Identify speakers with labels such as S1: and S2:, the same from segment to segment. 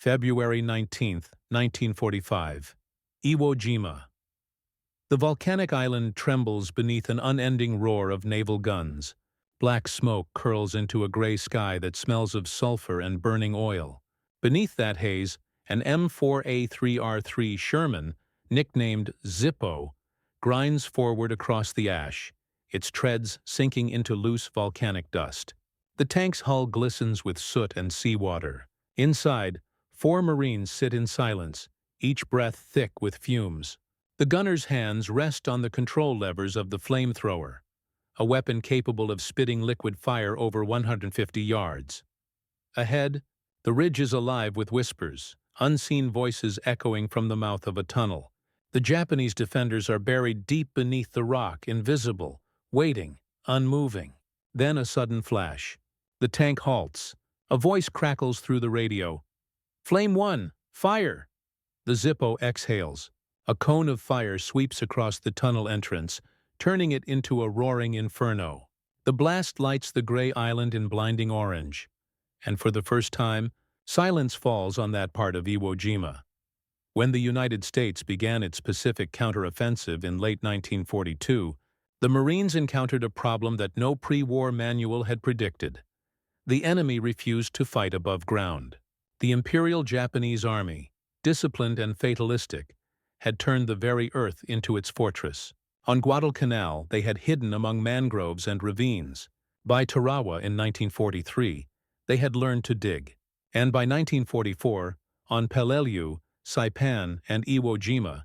S1: February 19, 1945. Iwo Jima. The volcanic island trembles beneath an unending roar of naval guns. Black smoke curls into a gray sky that smells of sulfur and burning oil. Beneath that haze, an M4A3R3 Sherman, nicknamed Zippo, grinds forward across the ash, its treads sinking into loose volcanic dust. The tank's hull glistens with soot and seawater. Inside, 4 Marines sit in silence, each breath thick with fumes. The gunner's hands rest on the control levers of the Flamethrower, a weapon capable of spitting liquid fire over 150 yards. Ahead, the ridge is alive with whispers, unseen voices echoing from the mouth of a tunnel. The Japanese defenders are buried deep beneath the rock, invisible, waiting, unmoving. Then a sudden flash. The tank halts. A voice crackles through the radio. "Flame 1, fire!" The Zippo exhales. A cone of fire sweeps across the tunnel entrance, turning it into a roaring inferno. The blast lights the gray island in blinding orange. And for the first time, silence falls on that part of Iwo Jima. When the United States began its Pacific counteroffensive in late 1942, the Marines encountered a problem that no pre-war manual had predicted. The enemy refused to fight above ground. The Imperial Japanese Army, disciplined and fatalistic, had turned the very earth into its fortress. On Guadalcanal, they had hidden among mangroves and ravines. By Tarawa in 1943, they had learned to dig. And by 1944, on Peleliu, Saipan, and Iwo Jima,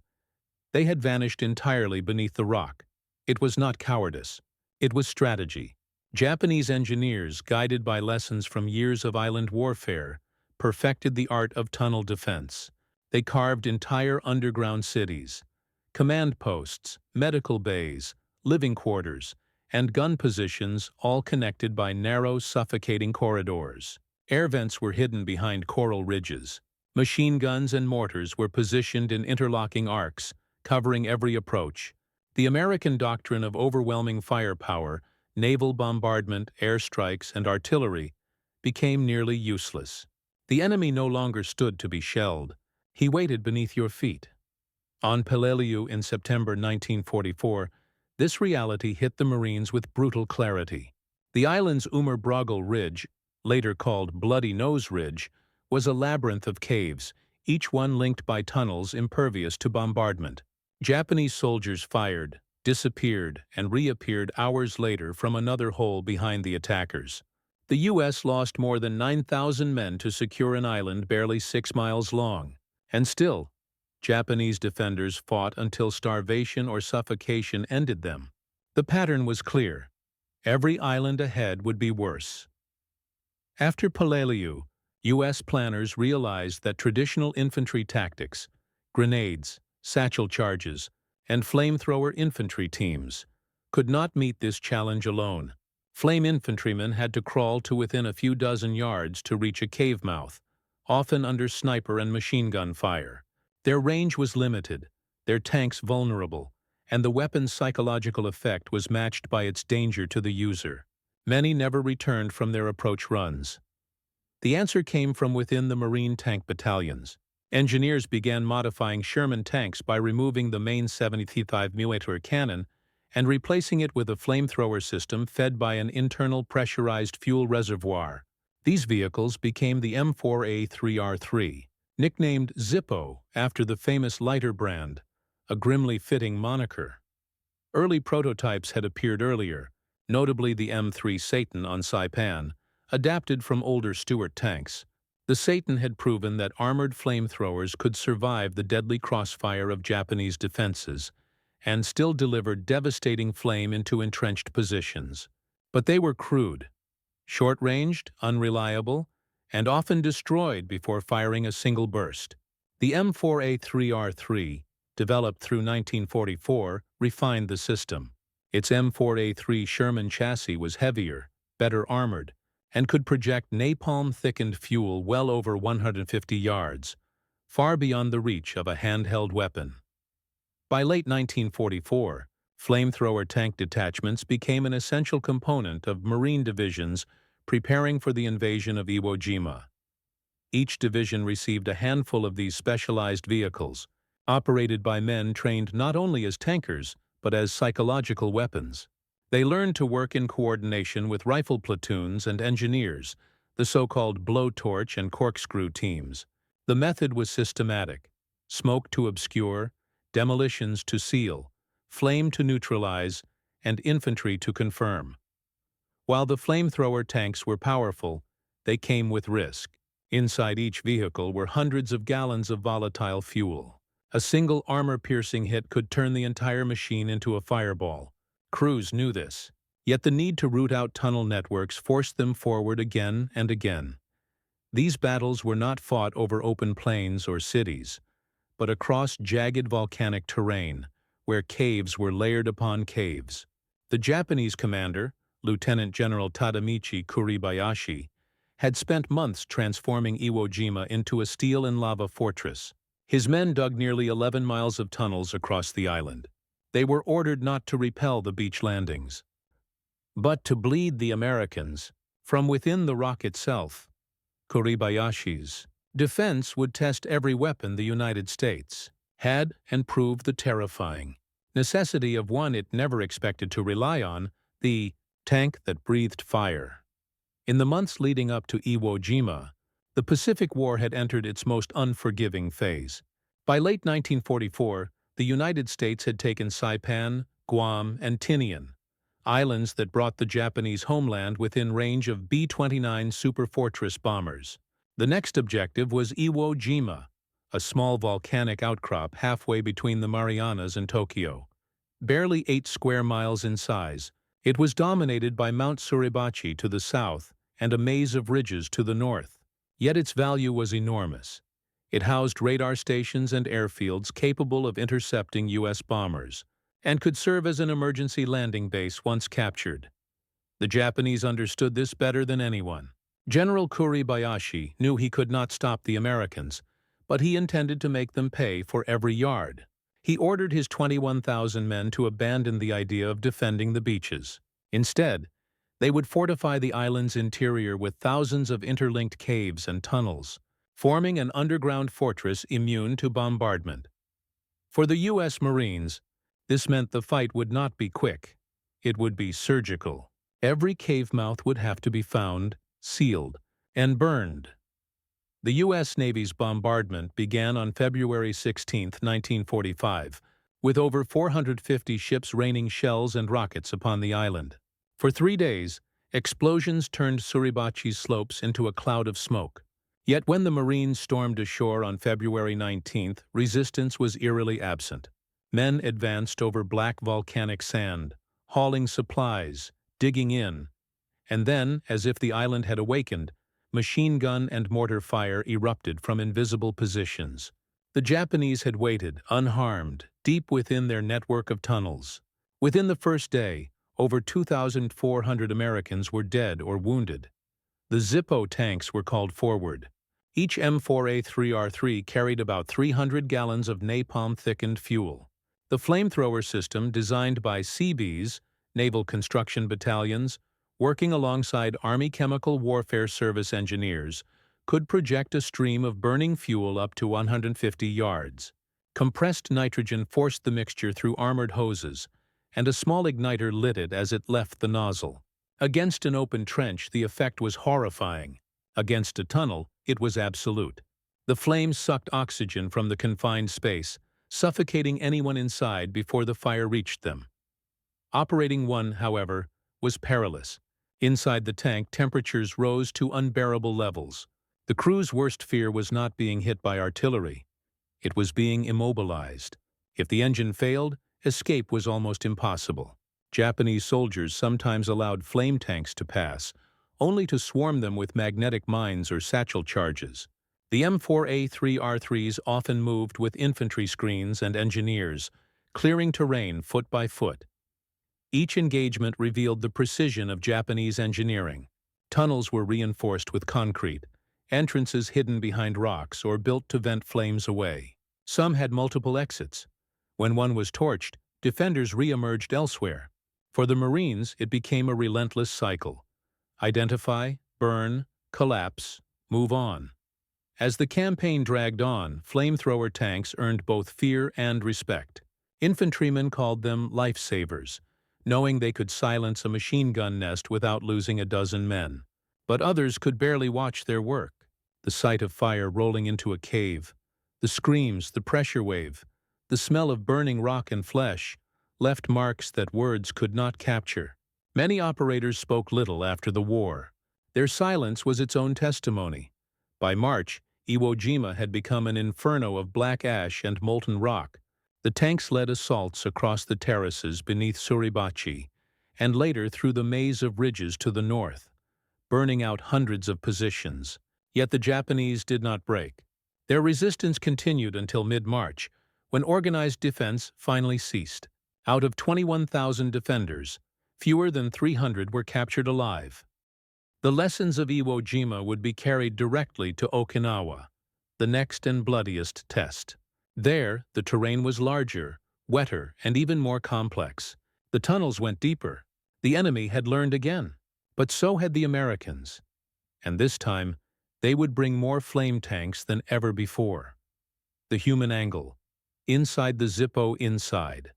S1: they had vanished entirely beneath the rock. It was not cowardice. It was strategy. Japanese engineers, guided by lessons from years of island warfare, perfected the art of tunnel defense. They carved entire underground cities, command posts, medical bays, living quarters, and gun positions, all connected by narrow, suffocating corridors. Air vents were hidden behind coral ridges. Machine guns and mortars were positioned in interlocking arcs, covering every approach. The American doctrine of overwhelming firepower, naval bombardment, airstrikes, and artillery became nearly useless. The enemy no longer stood to be shelled. He waited beneath your feet. On Peleliu in September 1944, this reality hit the Marines with brutal clarity. The island's Umur Ridge, later called Bloody Nose Ridge, was a labyrinth of caves, each one linked by tunnels impervious to bombardment. Japanese soldiers fired, disappeared, and reappeared hours later from another hole behind the attackers. The U.S. lost more than 9,000 men to secure an island barely 6 miles long. And still, Japanese defenders fought until starvation or suffocation ended them. The pattern was clear. Every island ahead would be worse. After Peleliu, U.S. planners realized that traditional infantry tactics, grenades, satchel charges, and flamethrower infantry teams, could not meet this challenge alone. Flame infantrymen had to crawl to within a few dozen yards to reach a cave mouth, often under sniper and machine gun fire. Their range was limited, their tanks vulnerable, and the weapon's psychological effect was matched by its danger to the user. Many never returned from their approach runs. The answer came from within the Marine tank battalions. Engineers began modifying Sherman tanks by removing the main 75mm cannon and replacing it with a flamethrower system fed by an internal pressurized fuel reservoir. These vehicles became the M4A3R3, nicknamed Zippo after the famous lighter brand, a grimly fitting moniker. Early prototypes had appeared earlier, notably the M3 Satan on Saipan, adapted from older Stuart tanks. The Satan had proven that armored flamethrowers could survive the deadly crossfire of Japanese defenses and still deliver devastating flame into entrenched positions. But they were crude, short-ranged, unreliable, and often destroyed before firing a single burst. The M4A3R3, developed through 1944, refined the system. Its M4A3 Sherman chassis was heavier, better armored, and could project napalm-thickened fuel well over 150 yards, far beyond the reach of a handheld weapon. By late 1944, flamethrower tank detachments became an essential component of Marine divisions preparing for the invasion of Iwo Jima. Each division received a handful of these specialized vehicles, operated by men trained not only as tankers, but as psychological weapons. They learned to work in coordination with rifle platoons and engineers, the so-called Blowtorch and Corkscrew teams. The method was systematic: smoke to obscure, demolitions to seal, flame to neutralize, and infantry to confirm. While the flamethrower tanks were powerful, they came with risk. Inside each vehicle were hundreds of gallons of volatile fuel. A single armor-piercing hit could turn the entire machine into a fireball. Crews knew this, yet the need to root out tunnel networks forced them forward again and again. These battles were not fought over open plains or cities, but across jagged volcanic terrain, where caves were layered upon caves. The Japanese commander, Lieutenant General Tadamichi Kuribayashi, had spent months transforming Iwo Jima into a steel-and-lava fortress. His men dug nearly 11 miles of tunnels across the island. They were ordered not to repel the beach landings, but to bleed the Americans from within the rock itself. Kuribayashi's defense would test every weapon the United States had and prove the terrifying necessity of one it never expected to rely on, the tank that breathed fire. In the months leading up to Iwo Jima, the Pacific War had entered its most unforgiving phase. By late 1944, the United States had taken Saipan, Guam, and Tinian, islands that brought the Japanese homeland within range of B-29 Superfortress bombers. The next objective was Iwo Jima, a small volcanic outcrop halfway between the Marianas and Tokyo. Barely 8 square miles in size, it was dominated by Mount Suribachi to the south and a maze of ridges to the north. Yet its value was enormous. It housed radar stations and airfields capable of intercepting U.S. bombers, and could serve as an emergency landing base once captured. The Japanese understood this better than anyone. General Kuribayashi knew he could not stop the Americans, but he intended to make them pay for every yard. He ordered his 21,000 men to abandon the idea of defending the beaches. Instead, they would fortify the island's interior with thousands of interlinked caves and tunnels, forming an underground fortress immune to bombardment. For the U.S. Marines, this meant the fight would not be quick. It would be surgical. Every cave mouth would have to be found, sealed, and burned. The U.S. Navy's bombardment began on February 16, 1945, with over 450 ships raining shells and rockets upon the island. For 3 days, explosions turned Suribachi's slopes into a cloud of smoke. Yet when the Marines stormed ashore on February 19th, resistance was eerily absent. Men advanced over black volcanic sand, hauling supplies, digging in, and then, as if the island had awakened, machine gun and mortar fire erupted from invisible positions. The Japanese had waited, unharmed, deep within their network of tunnels. Within the first day, over 2,400 Americans were dead or wounded. The Zippo tanks were called forward. Each M4A3R3 carried about 300 gallons of napalm-thickened fuel. The flamethrower system, designed by Seabees, Naval Construction Battalions, working alongside Army Chemical Warfare Service engineers, could project a stream of burning fuel up to 150 yards. Compressed nitrogen forced the mixture through armored hoses, and a small igniter lit it as it left the nozzle. Against an open trench, the effect was horrifying. Against a tunnel, it was absolute. The flames sucked oxygen from the confined space, suffocating anyone inside before the fire reached them. Operating one, however, was perilous. Inside the tank, temperatures rose to unbearable levels. The crew's worst fear was not being hit by artillery. It was being immobilized. If the engine failed, escape was almost impossible. Japanese soldiers sometimes allowed flame tanks to pass, only to swarm them with magnetic mines or satchel charges. The M4A3R3s often moved with infantry screens and engineers, clearing terrain foot by foot. Each engagement revealed the precision of Japanese engineering. Tunnels were reinforced with concrete, entrances hidden behind rocks or built to vent flames away. Some had multiple exits. When one was torched, defenders re-emerged elsewhere. For the Marines, it became a relentless cycle. Identify, burn, collapse, move on. As the campaign dragged on, flamethrower tanks earned both fear and respect. Infantrymen called them lifesavers, knowing they could silence a machine gun nest without losing a dozen men. But others could barely watch their work. The sight of fire rolling into a cave, the screams, the pressure wave, the smell of burning rock and flesh left marks that words could not capture. Many operators spoke little after the war. Their silence was its own testimony. By March, Iwo Jima had become an inferno of black ash and molten rock. The tanks led assaults across the terraces beneath Suribachi, and later through the maze of ridges to the north, burning out hundreds of positions. Yet the Japanese did not break. Their resistance continued until mid-March, when organized defense finally ceased. Out of 21,000 defenders, fewer than 300 were captured alive. The lessons of Iwo Jima would be carried directly to Okinawa, the next and bloodiest test. There, the terrain was larger, wetter, and even more complex. The tunnels went deeper. The enemy had learned again, but so had the Americans. And this time, they would bring more flame tanks than ever before. The human angle. Inside the Zippo inside.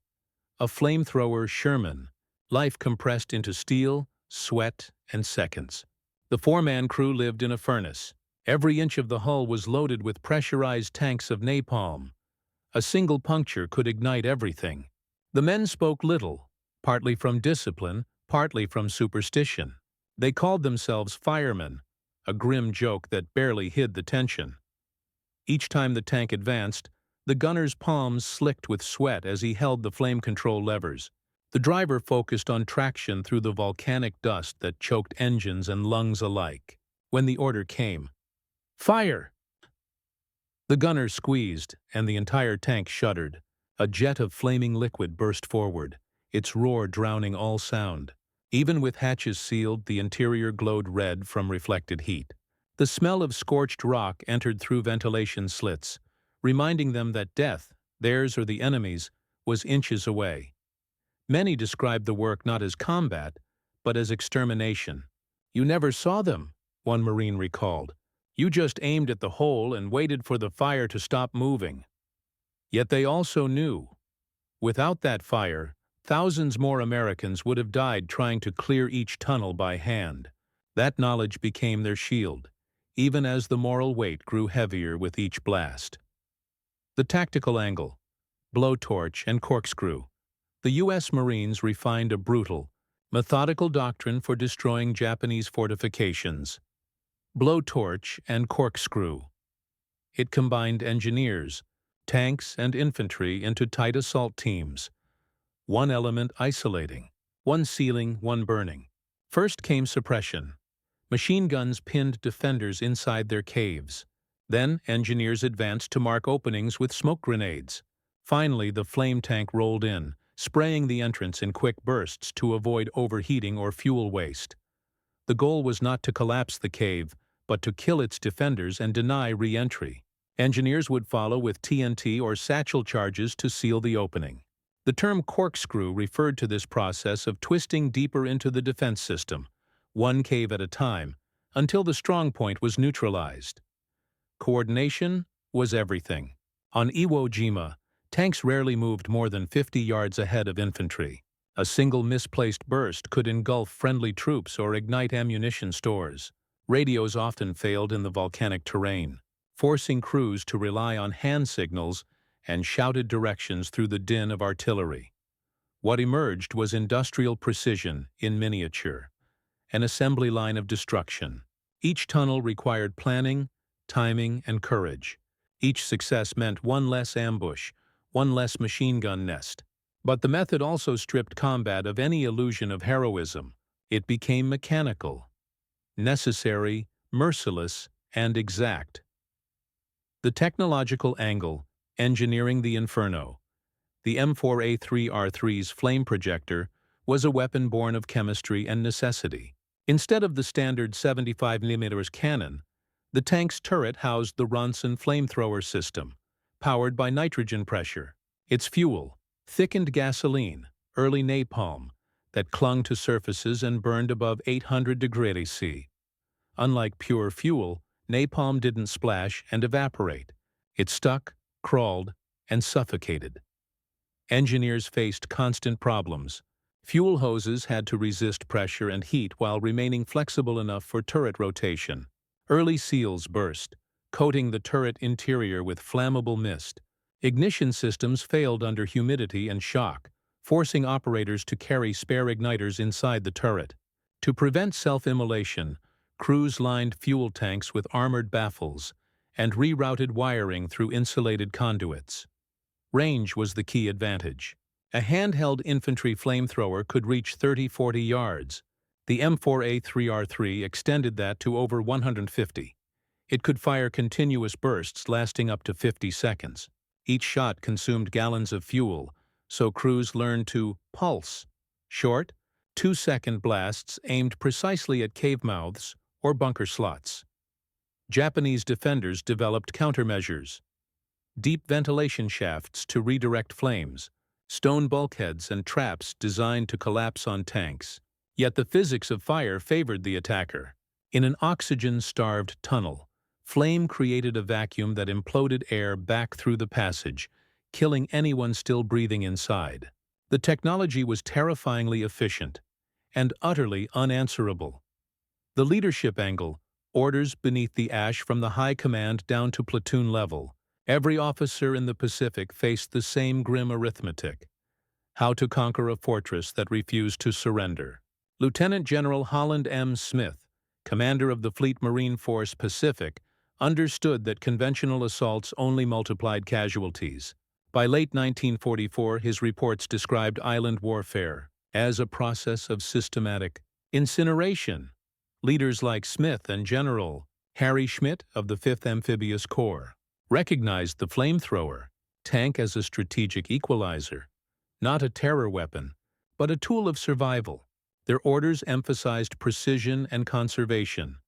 S1: A flamethrower Sherman, life compressed into steel, sweat, and seconds. The four-man crew lived in a furnace. Every inch of the hull was loaded with pressurized tanks of napalm. A single puncture could ignite everything. The men spoke little, partly from discipline, partly from superstition. They called themselves firemen, a grim joke that barely hid the tension. Each time the tank advanced, the gunner's palms slicked with sweat as he held the flame control levers. The driver focused on traction through the volcanic dust that choked engines and lungs alike. When the order came, "Fire!" the gunner squeezed, and the entire tank shuddered. A jet of flaming liquid burst forward, its roar drowning all sound. Even with hatches sealed, the interior glowed red from reflected heat. The smell of scorched rock entered through ventilation slits, reminding them that death, theirs or the enemy's, was inches away. Many described the work not as combat, but as extermination. "You never saw them," one Marine recalled. "You just aimed at the hole and waited for the fire to stop moving." Yet they also knew, without that fire, thousands more Americans would have died trying to clear each tunnel by hand. That knowledge became their shield, even as the moral weight grew heavier with each blast. The tactical angle. Blowtorch and Corkscrew. The U.S. Marines refined a brutal, methodical doctrine for destroying Japanese fortifications. Blowtorch and Corkscrew. It combined engineers, tanks, and infantry into tight assault teams. One element isolating, one sealing, one burning. First came suppression. Machine guns pinned defenders inside their caves. Then engineers advanced to mark openings with smoke grenades. Finally, the flame tank rolled in, spraying the entrance in quick bursts to avoid overheating or fuel waste. The goal was not to collapse the cave, but to kill its defenders and deny re-entry. Engineers would follow with TNT or satchel charges to seal the opening. The term corkscrew referred to this process of twisting deeper into the defense system, one cave at a time, until the strong point was neutralized. Coordination was everything. On Iwo Jima, tanks rarely moved more than 50 yards ahead of infantry. A single misplaced burst could engulf friendly troops or ignite ammunition stores. Radios often failed in the volcanic terrain, forcing crews to rely on hand signals and shouted directions through the din of artillery. What emerged was industrial precision in miniature, an assembly line of destruction. Each tunnel required planning, timing, and courage. Each success meant one less ambush, one less machine gun nest. But the method also stripped combat of any illusion of heroism. It became mechanical, necessary, merciless, and exact. The technological angle, engineering the Inferno. The M4A3R3's flame projector was a weapon born of chemistry and necessity. Instead of the standard 75mm cannon, the tank's turret housed the Ronson flamethrower system, powered by nitrogen pressure. Its fuel, thickened gasoline, early napalm, that clung to surfaces and burned above 800 degrees C. Unlike pure fuel, napalm didn't splash and evaporate. It stuck, crawled, and suffocated. Engineers faced constant problems. Fuel hoses had to resist pressure and heat while remaining flexible enough for turret rotation. Early seals burst, coating the turret interior with flammable mist. Ignition systems failed under humidity and shock, forcing operators to carry spare igniters inside the turret. To prevent self-immolation, crews lined fuel tanks with armored baffles and rerouted wiring through insulated conduits. Range was the key advantage. A handheld infantry flamethrower could reach 30-40 yards. The M4A3R3 extended that to over 150. It could fire continuous bursts lasting up to 50 seconds. Each shot consumed gallons of fuel, so crews learned to pulse. Short, 2-second blasts aimed precisely at cave mouths or bunker slots. Japanese defenders developed countermeasures. Deep ventilation shafts to redirect flames, stone bulkheads and traps designed to collapse on tanks. Yet the physics of fire favored the attacker. In an oxygen-starved tunnel, flame created a vacuum that imploded air back through the passage, killing anyone still breathing inside. The technology was terrifyingly efficient and utterly unanswerable. The leadership angle, orders beneath the ash from the high command down to platoon level. Every officer in the Pacific faced the same grim arithmetic: how to conquer a fortress that refused to surrender. Lieutenant General Holland M. Smith, commander of the Fleet Marine Force Pacific, understood that conventional assaults only multiplied casualties. By late 1944, his reports described island warfare as a process of systematic incineration. Leaders like Smith and General Harry Schmidt of the 5th Amphibious Corps recognized the flamethrower tank as a strategic equalizer, not a terror weapon, but a tool of survival. Their orders emphasized precision and conservation.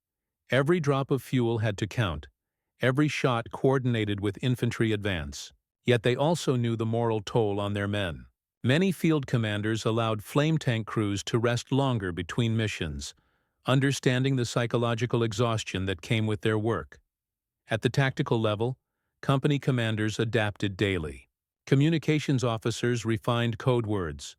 S1: Every drop of fuel had to count, every shot coordinated with infantry advance. Yet they also knew the moral toll on their men. Many field commanders allowed flame tank crews to rest longer between missions, understanding the psychological exhaustion that came with their work. At the tactical level, company commanders adapted daily. Communications officers refined code words,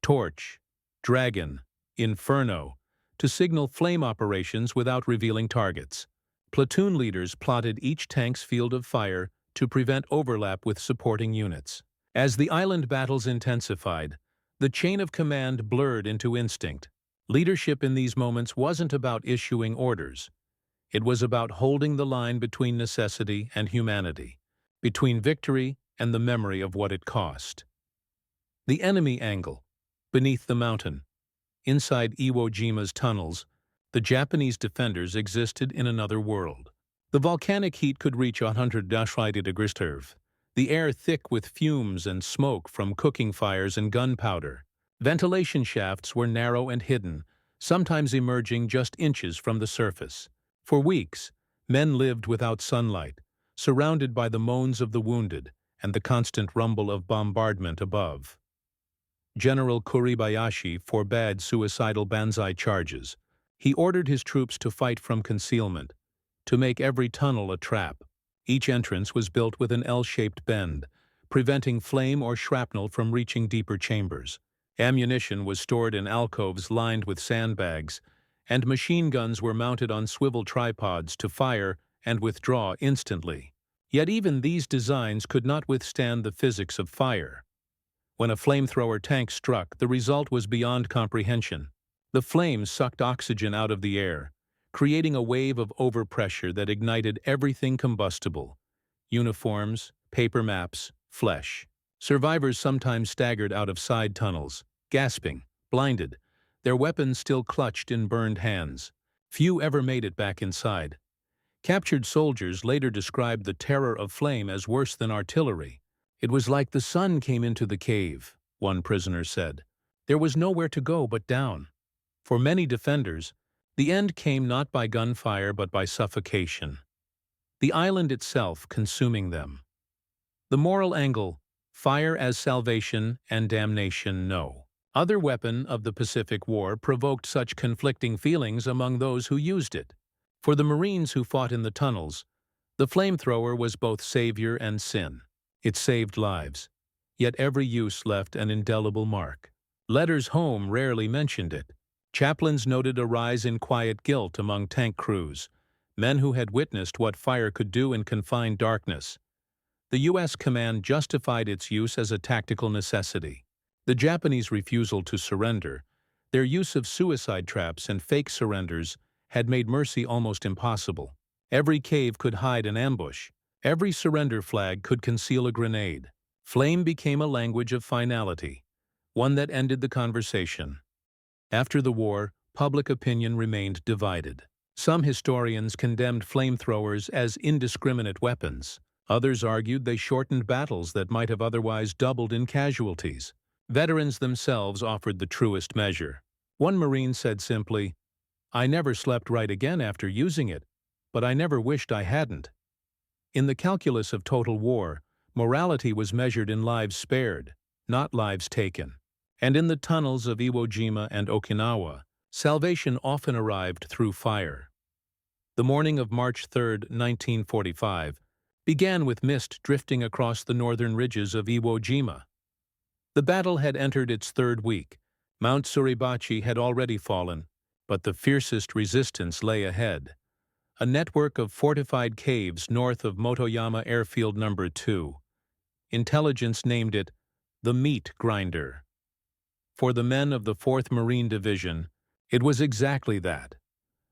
S1: torch, dragon, Inferno, to signal flame operations without revealing targets. Platoon leaders plotted each tank's field of fire to prevent overlap with supporting units. As the island battles intensified, the chain of command blurred into instinct. Leadership in these moments wasn't about issuing orders. It was about holding the line between necessity and humanity, between victory and the memory of what it cost. The enemy angle, beneath the mountain. Inside Iwo Jima's tunnels, the Japanese defenders existed in another world. The volcanic heat could reach 100 degrees Celsius, the air thick with fumes and smoke from cooking fires and gunpowder. Ventilation shafts were narrow and hidden, sometimes emerging just inches from the surface. For weeks, men lived without sunlight, surrounded by the moans of the wounded and the constant rumble of bombardment above. General Kuribayashi forbade suicidal banzai charges. He ordered his troops to fight from concealment, to make every tunnel a trap. Each entrance was built with an L-shaped bend, preventing flame or shrapnel from reaching deeper chambers. Ammunition was stored in alcoves lined with sandbags, and machine guns were mounted on swivel tripods to fire and withdraw instantly. Yet even these designs could not withstand the physics of fire. When a flamethrower tank struck, the result was beyond comprehension. The flames sucked oxygen out of the air, creating a wave of overpressure that ignited everything combustible: uniforms, paper maps, flesh. Survivors sometimes staggered out of side tunnels, gasping, blinded, their weapons still clutched in burned hands. Few ever made it back inside. Captured soldiers later described the terror of flame as worse than artillery. "It was like the sun came into the cave," one prisoner said. "There was nowhere to go but down." For many defenders, the end came not by gunfire but by suffocation, the island itself consuming them. The moral angle: fire as salvation and damnation, no other weapon of the Pacific War provoked such conflicting feelings among those who used it. For the Marines who fought in the tunnels, the flamethrower was both savior and sin. It saved lives, yet every use left an indelible mark. Letters home rarely mentioned it. Chaplains noted a rise in quiet guilt among tank crews, men who had witnessed what fire could do in confined darkness. The U.S. command justified its use as a tactical necessity. The Japanese refusal to surrender, their use of suicide traps and fake surrenders, had made mercy almost impossible. Every cave could hide an ambush. Every surrender flag could conceal a grenade. Flame became a language of finality, one that ended the conversation. After the war, public opinion remained divided. Some historians condemned flamethrowers as indiscriminate weapons. Others argued they shortened battles that might have otherwise doubled in casualties. Veterans themselves offered the truest measure. One Marine said simply, "I never slept right again after using it, but I never wished I hadn't." In the calculus of total war, morality was measured in lives spared, not lives taken. And in the tunnels of Iwo Jima and Okinawa, salvation often arrived through fire. The morning of March 3, 1945, began with mist drifting across the northern ridges of Iwo Jima. The battle had entered its third week. Mount Suribachi had already fallen, but the fiercest resistance lay ahead. A network of fortified caves north of Motoyama Airfield No. 2. Intelligence named it the Meat Grinder. For the men of the 4th Marine Division, it was exactly that.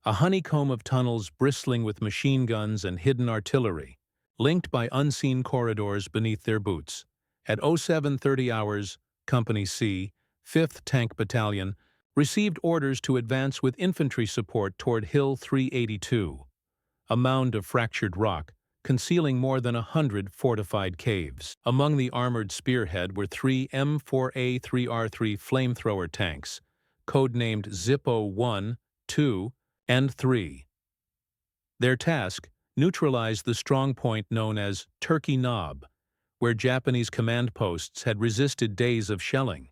S1: A honeycomb of tunnels bristling with machine guns and hidden artillery, linked by unseen corridors beneath their boots. At 0730 hours, Company C, 5th Tank Battalion, received orders to advance with infantry support toward Hill 382, a mound of fractured rock concealing more than 100 fortified caves. Among the armored spearhead were 3 M4A3R3 flamethrower tanks, codenamed Zippo 1, 2, and 3. Their task: neutralize the strong point known as Turkey Knob, where Japanese command posts had resisted days of shelling.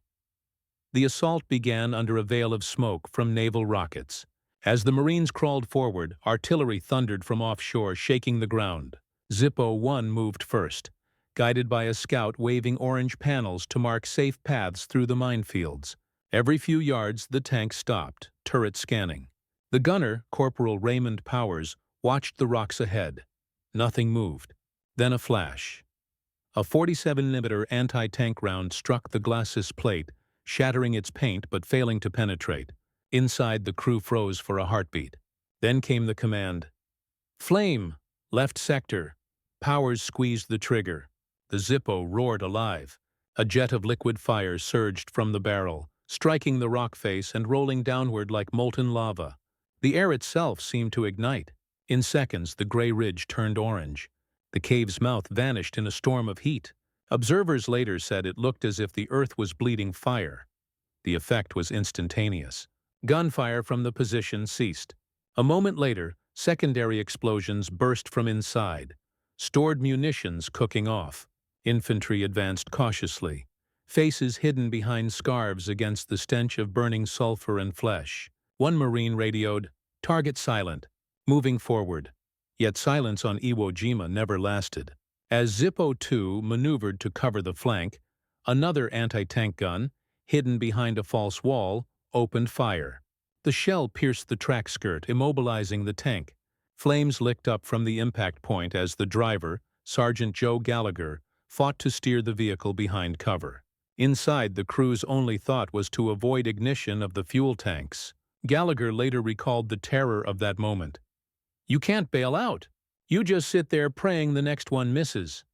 S1: The assault began under a veil of smoke from naval rockets. As the Marines crawled forward, artillery thundered from offshore, shaking the ground. Zippo 1 moved first, guided by a scout waving orange panels to mark safe paths through the minefields. Every few yards, the tank stopped, turret scanning. The gunner, Corporal Raymond Powers, watched the rocks ahead. Nothing moved. Then a flash. A 47mm anti-tank round struck the glacis plate, shattering its paint but failing to penetrate. Inside, the crew froze for a heartbeat. Then came the command. "Flame! Left sector." Powers squeezed the trigger. The Zippo roared alive. A jet of liquid fire surged from the barrel, striking the rock face and rolling downward like molten lava. The air itself seemed to ignite. In seconds, the gray ridge turned orange. The cave's mouth vanished in a storm of heat. Observers later said it looked as if the earth was bleeding fire. The effect was instantaneous. Gunfire from the position ceased. A moment later, secondary explosions burst from inside, stored munitions cooking off. Infantry advanced cautiously, faces hidden behind scarves against the stench of burning sulfur and flesh. One Marine radioed, "Target silent," moving forward. Yet silence on Iwo Jima never lasted. As Zippo 2 maneuvered to cover the flank, another anti-tank gun, hidden behind a false wall, opened fire. The shell pierced the track skirt, immobilizing the tank. Flames licked up from the impact point as the driver, Sergeant Joe Gallagher, fought to steer the vehicle behind cover. Inside, the crew's only thought was to avoid ignition of the fuel tanks. Gallagher later recalled the terror of that moment. "You can't bail out. You just sit there praying the next one misses."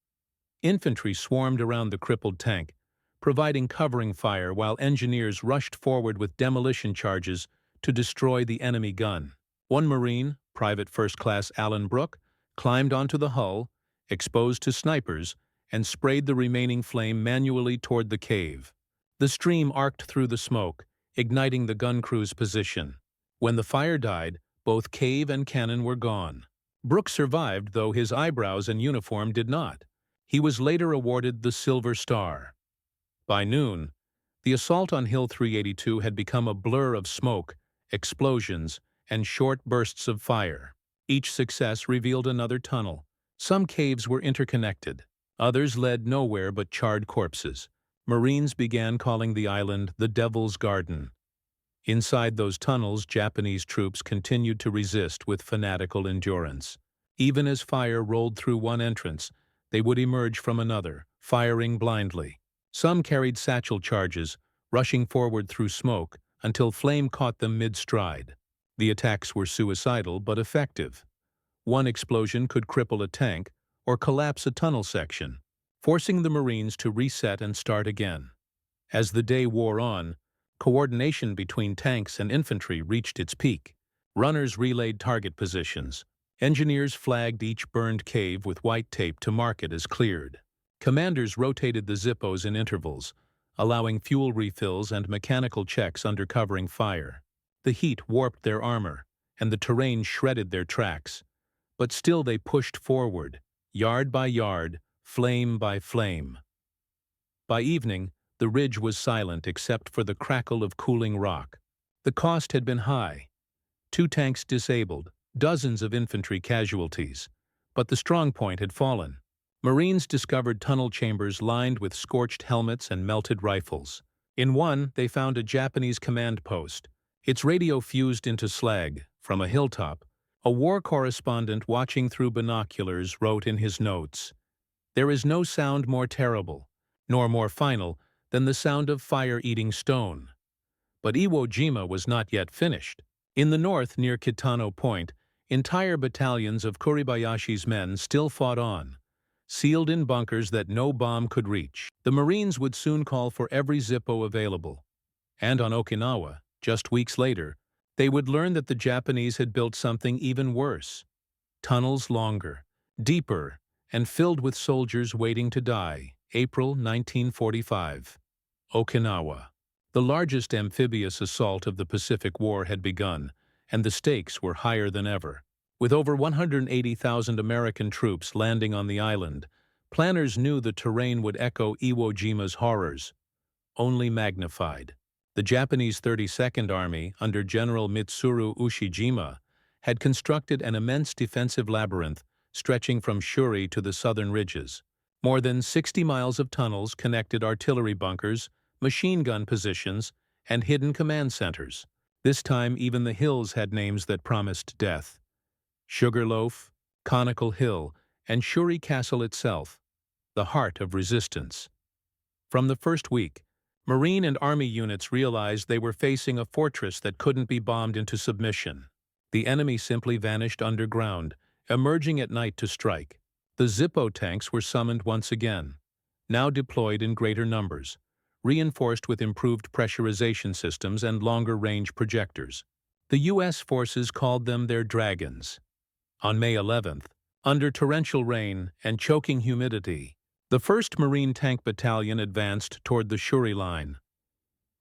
S1: Infantry swarmed around the crippled tank, providing covering fire while engineers rushed forward with demolition charges to destroy the enemy gun. One Marine, Private First Class Alan Brooke, climbed onto the hull, exposed to snipers, and sprayed the remaining flame manually toward the cave. The stream arced through the smoke, igniting the gun crew's position. When the fire died, both cave and cannon were gone. Brooke survived, though his eyebrows and uniform did not. He was later awarded the Silver Star. By noon, the assault on Hill 382 had become a blur of smoke, explosions, and short bursts of fire. Each success revealed another tunnel. Some caves were interconnected. Others led nowhere but charred corpses. Marines began calling the island the Devil's Garden. Inside those tunnels, Japanese troops continued to resist with fanatical endurance. Even as fire rolled through one entrance, they would emerge from another, firing blindly. Some carried satchel charges, rushing forward through smoke until flame caught them mid-stride. The attacks were suicidal but effective. One explosion could cripple a tank or collapse a tunnel section, forcing the Marines to reset and start again. As the day wore on, coordination between tanks and infantry reached its peak. Runners relayed target positions. Engineers flagged each burned cave with white tape to mark it as cleared. Commanders rotated the Zippos in intervals, allowing fuel refills and mechanical checks under covering fire. The heat warped their armor, and the terrain shredded their tracks. But still they pushed forward, yard by yard, flame by flame. By evening, the ridge was silent except for the crackle of cooling rock. The cost had been high. 2 tanks disabled, dozens of infantry casualties. But the strong point had fallen. Marines discovered tunnel chambers lined with scorched helmets and melted rifles. In one, they found a Japanese command post. Its radio fused into slag. From a hilltop, a war correspondent watching through binoculars wrote in his notes, "There is no sound more terrible, nor more final, than the sound of fire-eating stone." But Iwo Jima was not yet finished. In the north, near Kitano Point, entire battalions of Kuribayashi's men still fought on, sealed in bunkers that no bomb could reach. The Marines would soon call for every Zippo available. And on Okinawa, just weeks later, they would learn that the Japanese had built something even worse. Tunnels longer, deeper, and filled with soldiers waiting to die. April 1945. Okinawa. The largest amphibious assault of the Pacific War had begun, and the stakes were higher than ever. With over 180,000 American troops landing on the island, planners knew the terrain would echo Iwo Jima's horrors, only magnified. The Japanese 32nd Army, under General Mitsuru Ushijima, had constructed an immense defensive labyrinth stretching from Shuri to the southern ridges. More than 60 miles of tunnels connected artillery bunkers, machine gun positions, and hidden command centers. This time even the hills had names that promised death. Sugarloaf, Conical Hill, and Shuri Castle itself, the heart of resistance. From the first week, Marine and Army units realized they were facing a fortress that couldn't be bombed into submission. The enemy simply vanished underground, emerging at night to strike. The Zippo tanks were summoned once again, now deployed in greater numbers, reinforced with improved pressurization systems and longer-range projectors. The U.S. forces called them their Dragons. On May 11th, under torrential rain and choking humidity, the 1st Marine Tank Battalion advanced toward the Shuri line.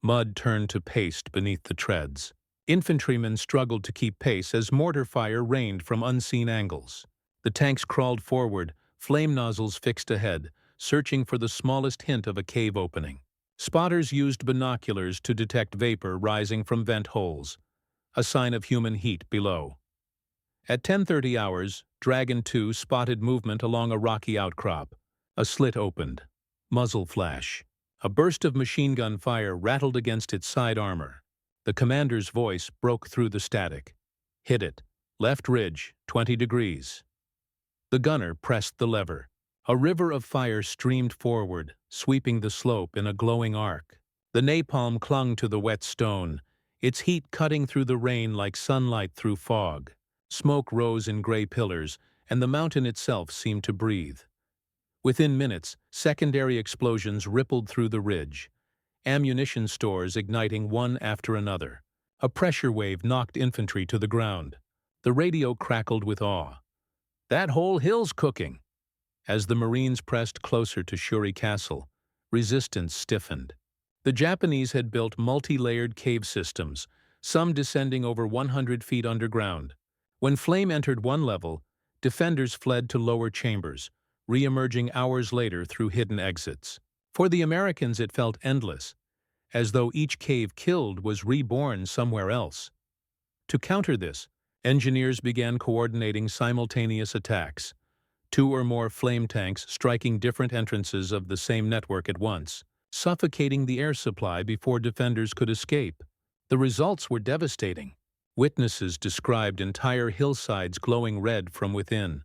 S1: Mud turned to paste beneath the treads. Infantrymen struggled to keep pace as mortar fire rained from unseen angles. The tanks crawled forward, flame nozzles fixed ahead, searching for the smallest hint of a cave opening. Spotters used binoculars to detect vapor rising from vent holes, a sign of human heat below. At 10:30 hours, Dragon 2 spotted movement along a rocky outcrop. A slit opened. Muzzle flash. A burst of machine gun fire rattled against its side armor. The commander's voice broke through the static. "Hit it. Left ridge, 20 degrees." The gunner pressed the lever. A river of fire streamed forward, sweeping the slope in a glowing arc. The napalm clung to the wet stone, its heat cutting through the rain like sunlight through fog. Smoke rose in gray pillars, and the mountain itself seemed to breathe. Within minutes, secondary explosions rippled through the ridge, ammunition stores igniting one after another. A pressure wave knocked infantry to the ground. The radio crackled with awe. "That whole hill's cooking." As the Marines pressed closer to Shuri Castle, resistance stiffened. The Japanese had built multi-layered cave systems, some descending over 100 feet underground. When flame entered one level, defenders fled to lower chambers, re-emerging hours later through hidden exits. For the Americans it felt endless, as though each cave killed was reborn somewhere else. To counter this, Engineers began coordinating simultaneous attacks, two or more flame tanks striking different entrances of the same network at once, suffocating the air supply before defenders could escape. The results were devastating. Witnesses described entire hillsides glowing red from within,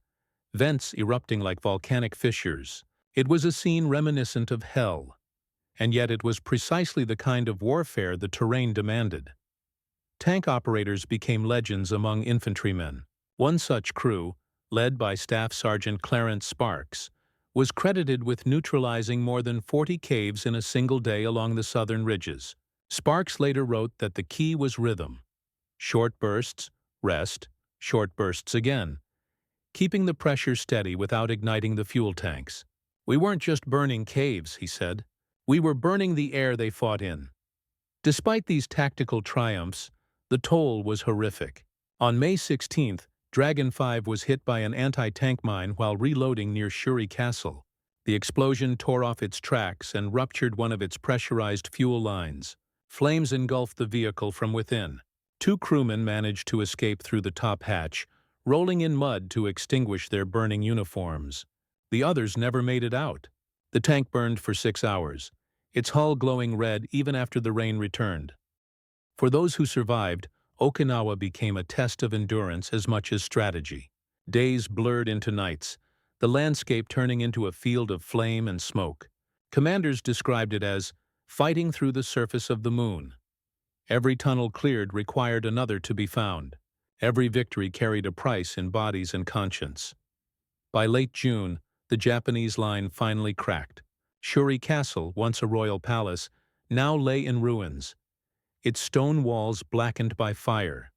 S1: vents erupting like volcanic fissures. It was a scene reminiscent of hell, and yet it was precisely the kind of warfare the terrain demanded. Tank operators became legends among infantrymen. One such crew, led by Staff Sergeant Clarence Sparks, was credited with neutralizing more than 40 caves in a single day along the southern ridges. Sparks later wrote that the key was rhythm. Short bursts, rest, short bursts again, keeping the pressure steady without igniting the fuel tanks. "We weren't just burning caves," he said. "We were burning the air they fought in." Despite these tactical triumphs, the toll was horrific. On May 16th, Dragon 5 was hit by an anti-tank mine while reloading near Shuri Castle. The explosion tore off its tracks and ruptured one of its pressurized fuel lines. Flames engulfed the vehicle from within. Two crewmen managed to escape through the top hatch, rolling in mud to extinguish their burning uniforms. The others never made it out. The tank burned for 6 hours, its hull glowing red even after the rain returned. For those who survived, Okinawa became a test of endurance as much as strategy. Days blurred into nights, the landscape turning into a field of flame and smoke. Commanders described it as fighting through the surface of the moon. Every tunnel cleared required another to be found. Every victory carried a price in bodies and conscience. By late June, the Japanese line finally cracked. Shuri Castle, once a royal palace, now lay in ruins, its stone walls blackened by fire.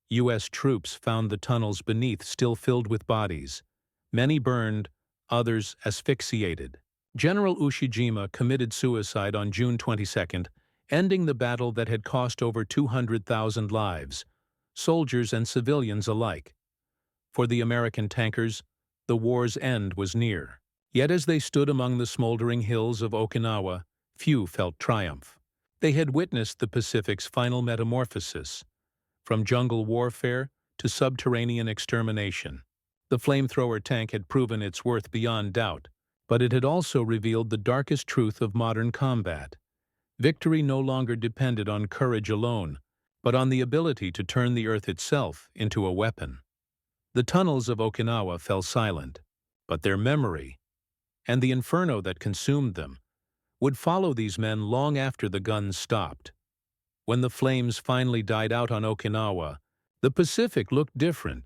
S1: U.S. troops found the tunnels beneath still filled with bodies, many burned, others asphyxiated. General Ushijima committed suicide on June 22nd, ending the battle that had cost over 200,000 lives, soldiers and civilians alike. For the American tankers, the war's end was near. Yet as they stood among the smoldering hills of Okinawa, few felt triumph. They had witnessed the Pacific's final metamorphosis, from jungle warfare to subterranean extermination. The flamethrower tank had proven its worth beyond doubt, but it had also revealed the darkest truth of modern combat. Victory no longer depended on courage alone, but on the ability to turn the earth itself into a weapon. The tunnels of Okinawa fell silent, but their memory, and the inferno that consumed them, would follow these men long after the guns stopped. When the flames finally died out on Okinawa, the Pacific looked different,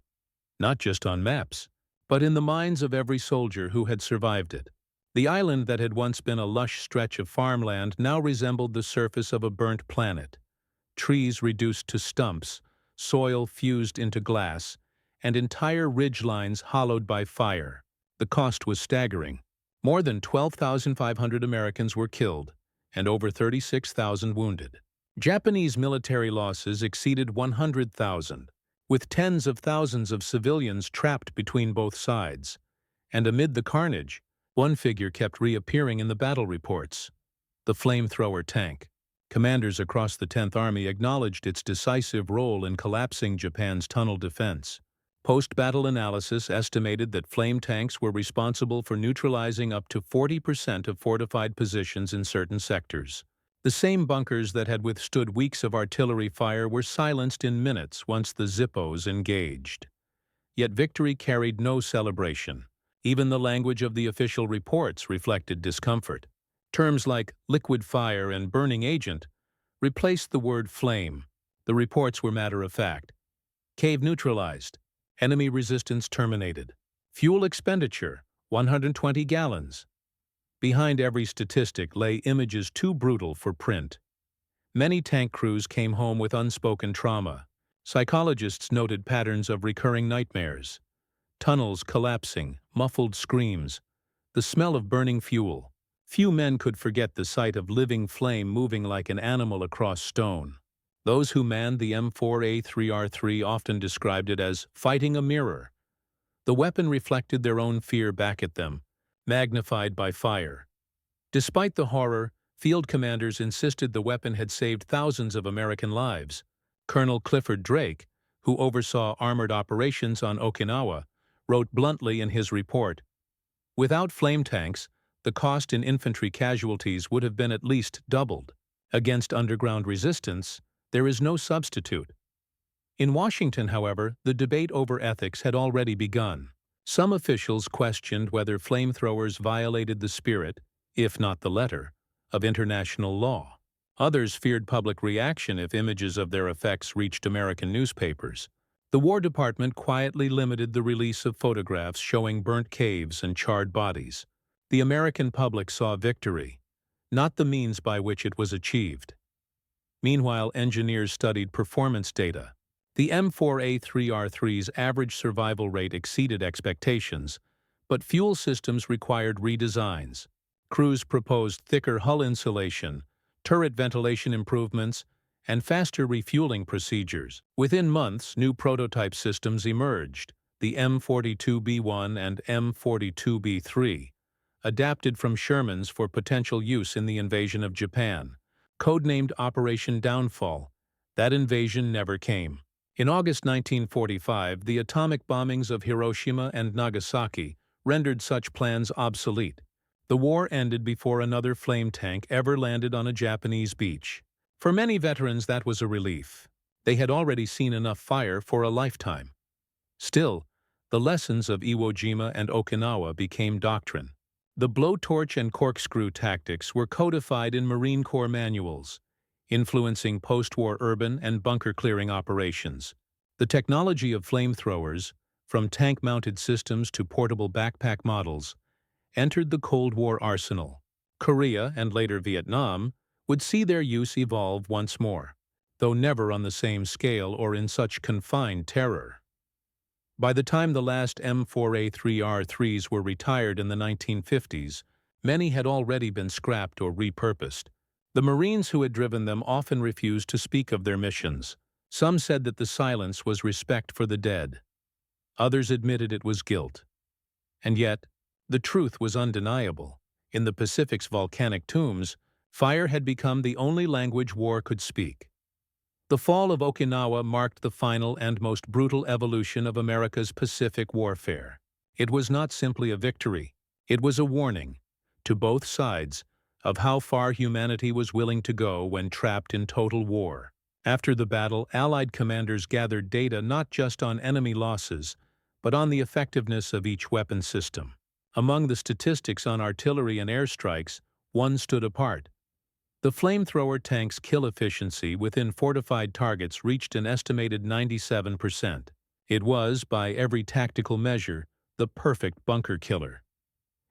S1: not just on maps, but in the minds of every soldier who had survived it. The island that had once been a lush stretch of farmland now resembled the surface of a burnt planet. Trees reduced to stumps, soil fused into glass, and entire ridgelines hollowed by fire. The cost was staggering. More than 12,500 Americans were killed, and over 36,000 wounded. Japanese military losses exceeded 100,000, with tens of thousands of civilians trapped between both sides. And amid the carnage, one figure kept reappearing in the battle reports: the flamethrower tank. Commanders across the 10th Army acknowledged its decisive role in collapsing Japan's tunnel defense. Post-battle analysis estimated that flame tanks were responsible for neutralizing up to 40% of fortified positions in certain sectors. The same bunkers that had withstood weeks of artillery fire were silenced in minutes once the Zippos engaged. Yet victory carried no celebration. Even the language of the official reports reflected discomfort. Terms like liquid fire and burning agent replaced the word flame. The reports were matter-of-fact. Cave neutralized. Enemy resistance terminated. Fuel expenditure, 120 gallons. Behind every statistic lay images too brutal for print. Many tank crews came home with unspoken trauma. Psychologists noted patterns of recurring nightmares. Tunnels collapsing, muffled screams, the smell of burning fuel. Few men could forget the sight of living flame moving like an animal across stone. Those who manned the M4A3R3 often described it as fighting a mirror. The weapon reflected their own fear back at them, magnified by fire. Despite the horror, field commanders insisted the weapon had saved thousands of American lives. Colonel Clifford Drake, who oversaw armored operations on Okinawa, wrote bluntly in his report, "Without flame tanks, the cost in infantry casualties would have been at least doubled. Against underground resistance, there is no substitute." In Washington, however, the debate over ethics had already begun. Some officials questioned whether flamethrowers violated the spirit, if not the letter, of international law. Others feared public reaction if images of their effects reached American newspapers. The War Department quietly limited the release of photographs showing burnt caves and charred bodies. The American public saw victory, not the means by which it was achieved. Meanwhile, engineers studied performance data. The M4A3R3's average survival rate exceeded expectations, but fuel systems required redesigns. Crews proposed thicker hull insulation, turret ventilation improvements, and faster refueling procedures. Within months, new prototype systems emerged, the M42B1 and M42B3, adapted from Sherman's for potential use in the invasion of Japan. Codenamed Operation Downfall, that invasion never came. In August 1945, the atomic bombings of Hiroshima and Nagasaki rendered such plans obsolete. The war ended before another flame tank ever landed on a Japanese beach. For many veterans, that was a relief. They had already seen enough fire for a lifetime. Still, the lessons of Iwo Jima and Okinawa became doctrine. The blowtorch and corkscrew tactics were codified in Marine Corps manuals, influencing post-war urban and bunker-clearing operations. The technology of flamethrowers, from tank-mounted systems to portable backpack models, entered the Cold War arsenal. Korea, and later Vietnam, would see their use evolve once more, though never on the same scale or in such confined terror. By the time the last M4A3R3s were retired in the 1950s, many had already been scrapped or repurposed. The Marines who had driven them often refused to speak of their missions. Some said that the silence was respect for the dead. Others admitted it was guilt. And yet, the truth was undeniable. In the Pacific's volcanic tombs, fire had become the only language war could speak. The fall of Okinawa marked the final and most brutal evolution of America's Pacific warfare. It was not simply a victory. It was a warning, to both sides, of how far humanity was willing to go when trapped in total war. After the battle, Allied commanders gathered data not just on enemy losses, but on the effectiveness of each weapon system. Among the statistics on artillery and airstrikes, one stood apart. The flamethrower tank's kill efficiency within fortified targets reached an estimated 97%. It was, by every tactical measure, the perfect bunker killer.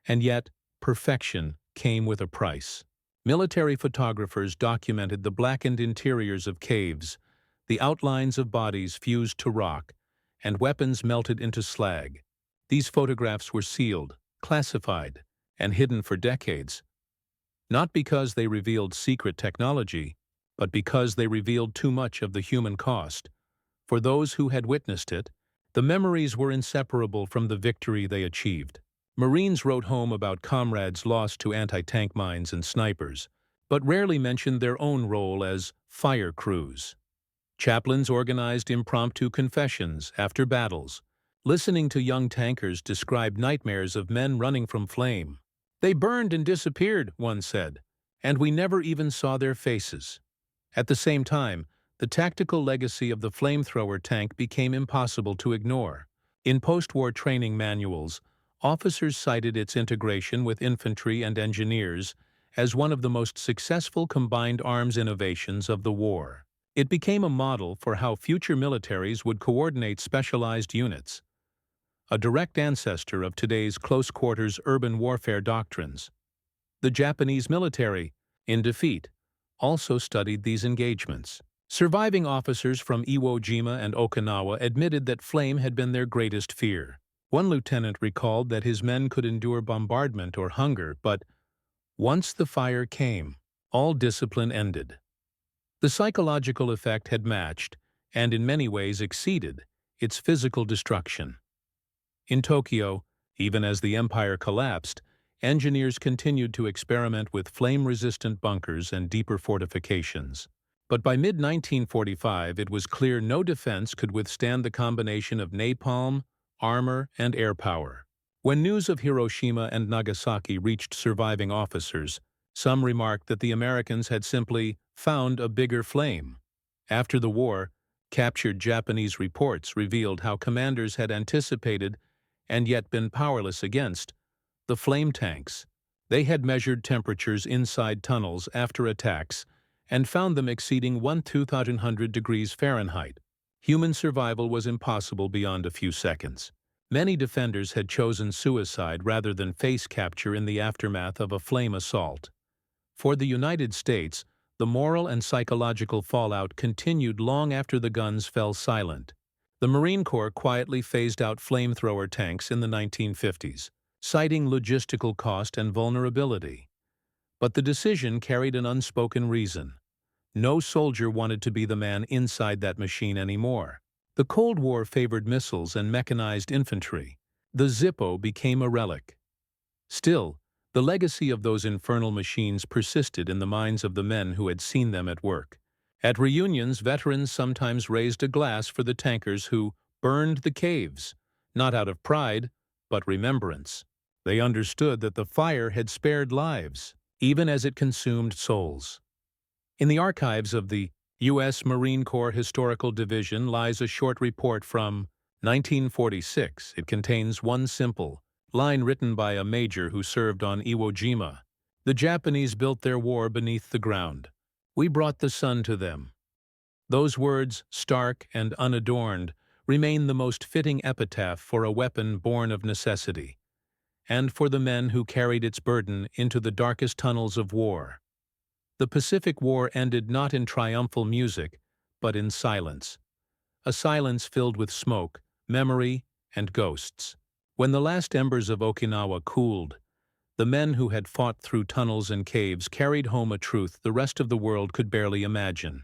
S1: And yet, perfection came with a price. Military photographers documented the blackened interiors of caves, the outlines of bodies fused to rock, and weapons melted into slag. These photographs were sealed, classified, and hidden for decades, not because they revealed secret technology, but because they revealed too much of the human cost. For those who had witnessed it, the memories were inseparable from the victory they achieved. Marines wrote home about comrades lost to anti-tank mines and snipers, but rarely mentioned their own role as fire crews. Chaplains organized impromptu confessions after battles, listening to young tankers describe nightmares of men running from flame. "They burned and disappeared," one said, "and we never even saw their faces." At the same time, the tactical legacy of the flamethrower tank became impossible to ignore. In post-war training manuals, officers cited its integration with infantry and engineers as one of the most successful combined arms innovations of the war. It became a model for how future militaries would coordinate specialized units, a direct ancestor of today's close-quarters urban warfare doctrines. The Japanese military, in defeat, also studied these engagements. Surviving officers from Iwo Jima and Okinawa admitted that flame had been their greatest fear. One lieutenant recalled that his men could endure bombardment or hunger, but once the fire came, all discipline ended. The psychological effect had matched, and in many ways exceeded, its physical destruction. In Tokyo, even as the empire collapsed, engineers continued to experiment with flame-resistant bunkers and deeper fortifications. But by mid-1945, it was clear no defense could withstand the combination of napalm, armor, and air power. When news of Hiroshima and Nagasaki reached surviving officers, some remarked that the Americans had simply found a bigger flame. After the war, captured Japanese reports revealed how commanders had anticipated and yet been powerless against the flame tanks. They had measured temperatures inside tunnels after attacks and found them exceeding 1,200 degrees Fahrenheit. Human survival was impossible beyond a few seconds. Many defenders had chosen suicide rather than face capture in the aftermath of a flame assault. For the United States, the moral and psychological fallout continued long after the guns fell silent. The Marine Corps quietly phased out flamethrower tanks in the 1950s, citing logistical cost and vulnerability. But the decision carried an unspoken reason. No soldier wanted to be the man inside that machine anymore. The Cold War favored missiles and mechanized infantry. The Zippo became a relic. Still, the legacy of those infernal machines persisted in the minds of the men who had seen them at work. At reunions, veterans sometimes raised a glass for the tankers who burned the caves, not out of pride, but remembrance. They understood that the fire had spared lives, even as it consumed souls. In the archives of the U.S. Marine Corps Historical Division lies a short report from 1946. It contains one simple line written by a major who served on Iwo Jima. "The Japanese built their war beneath the ground. We brought the sun to them." Those words, stark and unadorned, remain the most fitting epitaph for a weapon born of necessity, and for the men who carried its burden into the darkest tunnels of war. The Pacific War ended not in triumphal music, but in silence. A silence filled with smoke, memory, and ghosts. When the last embers of Okinawa cooled, the men who had fought through tunnels and caves carried home a truth the rest of the world could barely imagine.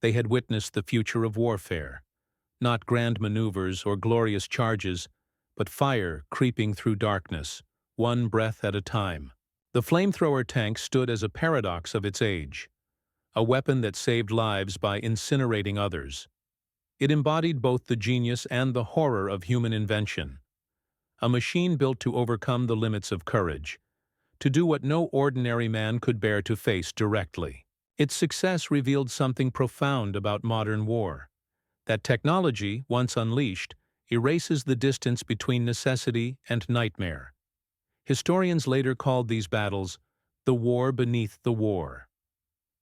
S1: They had witnessed the future of warfare, not grand maneuvers or glorious charges, but fire creeping through darkness, one breath at a time. The flamethrower tank stood as a paradox of its age, a weapon that saved lives by incinerating others. It embodied both the genius and the horror of human invention. A machine built to overcome the limits of courage, to do what no ordinary man could bear to face directly. Its success revealed something profound about modern war: that technology, once unleashed, erases the distance between necessity and nightmare. Historians later called these battles the war beneath the war.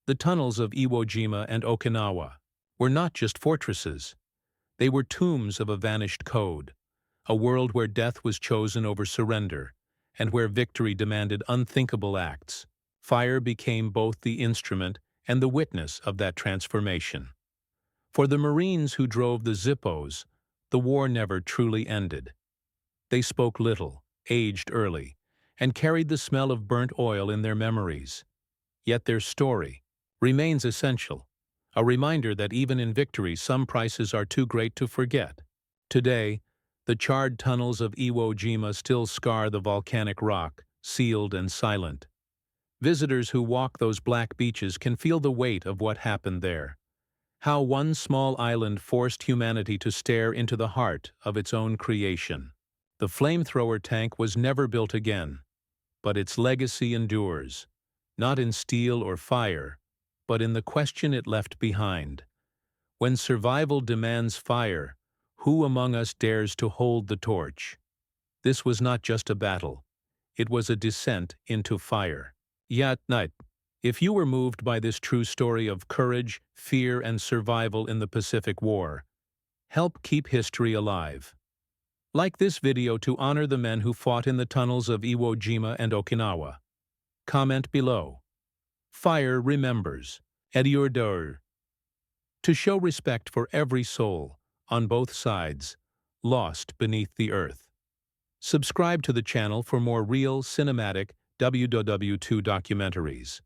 S1: The tunnels of Iwo Jima and Okinawa were not just fortresses. They were tombs of a vanished code, a world where death was chosen over surrender, and where victory demanded unthinkable acts. Fire became both the instrument and the witness of that transformation. For the Marines who drove the Zippos, the war never truly ended. They spoke little, aged early, and carried the smell of burnt oil in their memories. Yet their story remains essential, a reminder that even in victory some prices are too great to forget. Today, the charred tunnels of Iwo Jima still scar the volcanic rock, sealed and silent. Visitors who walk those black beaches can feel the weight of what happened there. How one small island forced humanity to stare into the heart of its own creation. The flamethrower tank was never built again, but its legacy endures, not in steel or fire, but in the question it left behind. When survival demands fire, who among us dares to hold the torch? This was not just a battle. It was a descent into fire. Yet, if you were moved by this true story of courage, fear, and survival in the Pacific War, help keep history alive. Like this video to honor the men who fought in the tunnels of Iwo Jima and Okinawa. Comment below. Fire remembers. Ediyor Dur. To show respect for every soul, on both sides, lost beneath the earth. Subscribe to the channel for more real, cinematic WW2 documentaries.